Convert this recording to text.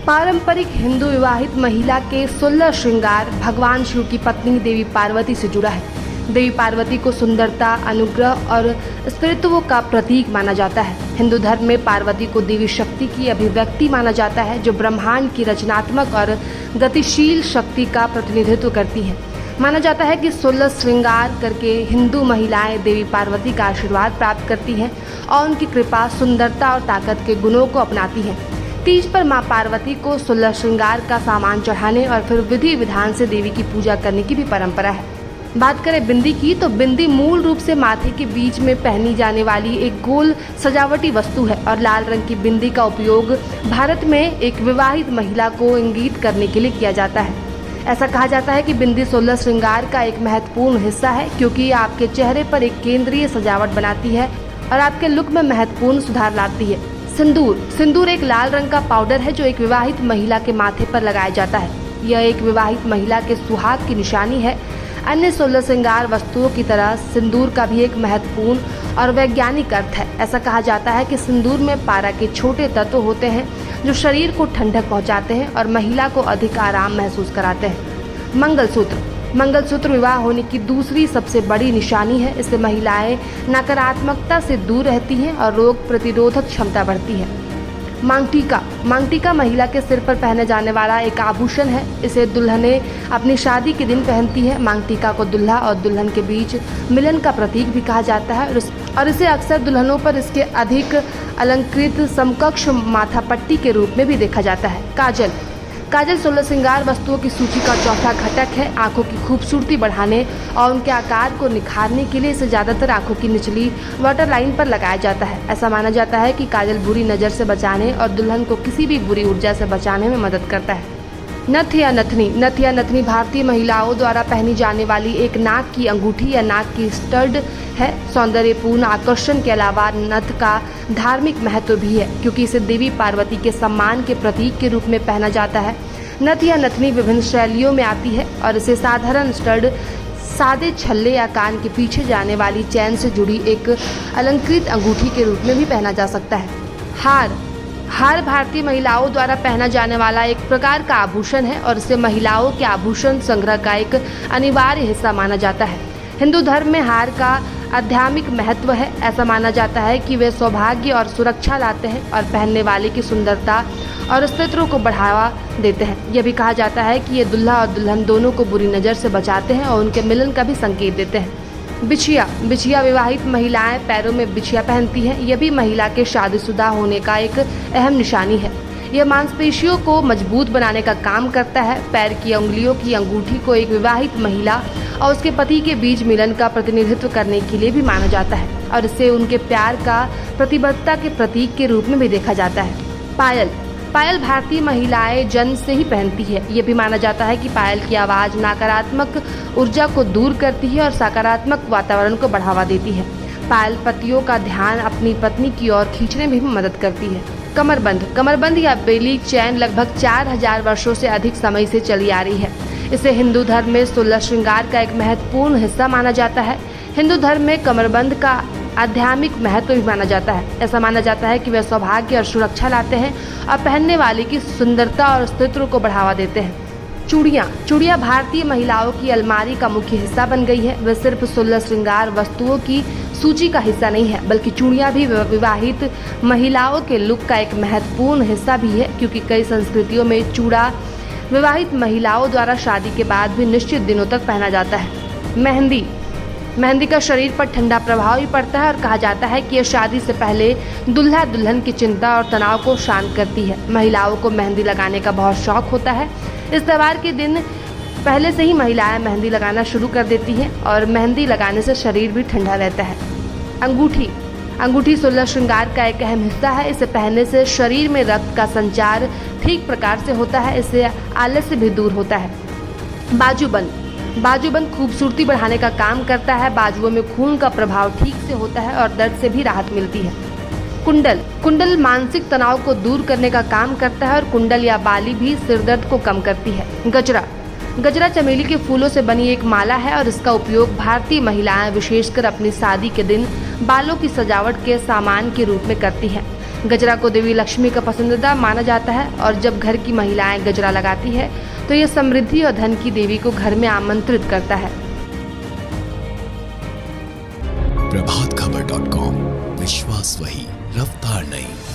पारंपरिक हिंदू विवाहित महिला के 16 श्रृंगार भगवान शिव की पत्नी देवी पार्वती से जुड़ा है। देवी पार्वती को सुंदरता, अनुग्रह और स्त्रीत्व का प्रतीक माना जाता है। हिंदू धर्म में पार्वती को देवी शक्ति की अभिव्यक्ति माना जाता है, जो ब्रह्मांड की रचनात्मक और गतिशील शक्ति का प्रतिनिधित्व करती है। माना जाता है कि 16 श्रृंगार करके हिंदू महिलाएं देवी पार्वती का आशीर्वाद प्राप्त करती हैं और उनकी कृपा, सुंदरता और ताकत के गुणों को अपनाती हैं। तीज पर मां पार्वती को 16 श्रृंगार का सामान चढ़ाने और फिर विधि विधान से देवी की पूजा करने की भी परंपरा है। बात करें बिंदी की, तो बिंदी मूल रूप से माथे के बीच में पहनी जाने वाली एक गोल सजावटी वस्तु है और लाल रंग की बिंदी का उपयोग भारत में एक विवाहित महिला को इंगित करने के लिए किया जाता है। ऐसा कहा जाता है कि बिंदी 16 श्रृंगार का एक महत्वपूर्ण हिस्सा है, क्योंकि आपके चेहरे पर एक केंद्रीय सजावट बनाती है और आपके लुक में महत्वपूर्ण सुधार लाती है। सिंदूर एक लाल रंग का पाउडर है जो एक विवाहित महिला के माथे पर लगाया जाता है। यह एक विवाहित महिला के सुहाग की निशानी है। अन्य 16 श्रृंगार वस्तुओं की तरह सिंदूर का भी एक महत्वपूर्ण और वैज्ञानिक अर्थ है। ऐसा कहा जाता है कि सिंदूर में पारा के छोटे तत्व होते हैं जो शरीर को ठंडक पहुंचाते हैं और महिला को अधिक आराम महसूस कराते हैं। मंगलसूत्र विवाह होने की दूसरी सबसे बड़ी निशानी है। इससे महिलाएं नकारात्मकता से दूर रहती हैं और रोग प्रतिरोधक क्षमता बढ़ती है। मांगटीका महिला के सिर पर पहने जाने वाला एक आभूषण है। इसे दुल्हनें अपनी शादी के दिन पहनती है। मांगटीका को दूल्हा और दुल्हन के बीच मिलन का प्रतीक भी कहा जाता है और इसे अक्सर दुल्हनों पर इसके अधिक अलंकृत समकक्ष माथापट्टी के रूप में भी देखा जाता है। काजल 16 श्रृंगार वस्तुओं की सूची का चौथा घटक है। आंखों की खूबसूरती बढ़ाने और उनके आकार को निखारने के लिए इसे ज्यादातर आंखों की निचली वाटर लाइन पर लगाया जाता है। ऐसा माना जाता है कि काजल बुरी नज़र से बचाने और दुल्हन को किसी भी बुरी ऊर्जा से बचाने में मदद करता है। नथ या नथनी भारतीय महिलाओं द्वारा पहनी जाने वाली एक नाक की अंगूठी या नाक की स्टड है। सौंदर्यपूर्ण आकर्षण के अलावा नथ का धार्मिक महत्व भी है, क्योंकि इसे देवी पार्वती के सम्मान के प्रतीक के रूप में पहना जाता है। नथ या नथनी विभिन्न शैलियों में आती है और इसे साधारण स्टड, सादे छल्ले या कान के पीछे जाने वाली चैन से जुड़ी एक अलंकृत अंगूठी के रूप में भी पहना जा सकता है। हार भारतीय महिलाओं द्वारा पहना जाने वाला एक प्रकार का आभूषण है और इसे महिलाओं के आभूषण संग्रह का एक अनिवार्य हिस्सा माना जाता है। हिंदू धर्म में हार का आध्यात्मिक महत्व है। ऐसा माना जाता है कि वे सौभाग्य और सुरक्षा लाते हैं और पहनने वाले की सुंदरता और अस्तित्व को बढ़ावा देते हैं। यह भी कहा जाता है कि ये दूल्हा और दुल्हन दोनों को बुरी नज़र से बचाते हैं और उनके मिलन का भी संकेत देते हैं। बिछिया विवाहित महिलाएं पैरों में बिछिया पहनती हैं। यह भी महिला के शादीशुदा होने का एक अहम निशानी है। यह मांसपेशियों को मजबूत बनाने का काम करता है। पैर की उंगलियों की अंगूठी को एक विवाहित महिला और उसके पति के बीच मिलन का प्रतिनिधित्व करने के लिए भी माना जाता है और इसे उनके प्यार का प्रतिबद्धता के प्रतीक के रूप में भी देखा जाता है। पायल भारतीय महिलाएं जन्म से ही पहनती है। ये भी माना जाता है कि पायल की आवाज़ नकारात्मक ऊर्जा को दूर करती है और सकारात्मक वातावरण को बढ़ावा देती है। पायल पतियों का ध्यान अपनी पत्नी की ओर खींचने में भी मदद करती है। कमरबंद या बेली चैन लगभग 4000 वर्षों से अधिक समय से चली आ रही है। इसे हिंदू धर्म में 16 श्रृंगार का एक महत्वपूर्ण हिस्सा माना जाता है। हिंदू धर्म में कमरबंद का आध्यात्मिक महत्व भी माना जाता है। ऐसा माना जाता है कि वे सौभाग्य और सुरक्षा लाते हैं और पहनने वाले की सुंदरता और अस्तित्व को बढ़ावा देते हैं। चूड़ियाँ भारतीय महिलाओं की अलमारी का मुख्य हिस्सा बन गई है। वे सिर्फ 16 श्रृंगार वस्तुओं की सूची का हिस्सा नहीं है, बल्कि चूड़ियाँ भी विवाहित महिलाओं के लुक का एक महत्वपूर्ण हिस्सा भी है, क्योंकि कई संस्कृतियों में चूड़ा विवाहित महिलाओं द्वारा शादी के बाद भी निश्चित दिनों तक पहना जाता है। मेहंदी का शरीर पर ठंडा प्रभाव भी पड़ता है और कहा जाता है कि यह शादी से पहले दूल्हा दुल्हन की चिंता और तनाव को शांत करती है। महिलाओं को मेहंदी लगाने का बहुत शौक होता है। इस त्यौहार के दिन पहले से ही महिलाएं मेहंदी लगाना शुरू कर देती हैं और मेहंदी लगाने से शरीर भी ठंडा रहता है। अंगूठी 16 श्रृंगार का एक अहम हिस्सा है। इसे पहनने से शरीर में रक्त का संचार ठीक प्रकार से होता है। इससे आलस्य भी दूर होता है। बाजूबंद खूबसूरती बढ़ाने का काम करता है। बाजुओं में खून का प्रभाव ठीक से होता है और दर्द से भी राहत मिलती है। कुंडल मानसिक तनाव को दूर करने का काम करता है और कुंडल या बाली भी सिरदर्द को कम करती है। गजरा चमेली के फूलों से बनी एक माला है और इसका उपयोग भारतीय महिलाएं विशेषकर अपनी शादी के दिन बालों की सजावट के सामान के रूप में करती हैं। गजरा को देवी लक्ष्मी का पसंदीदा माना जाता है और जब घर की महिलाएं गजरा लगाती है तो ये समृद्धि और धन की देवी को घर में आमंत्रित करता है। प्रभातखबर.com, विश्वास वही, रफ्तार नहीं।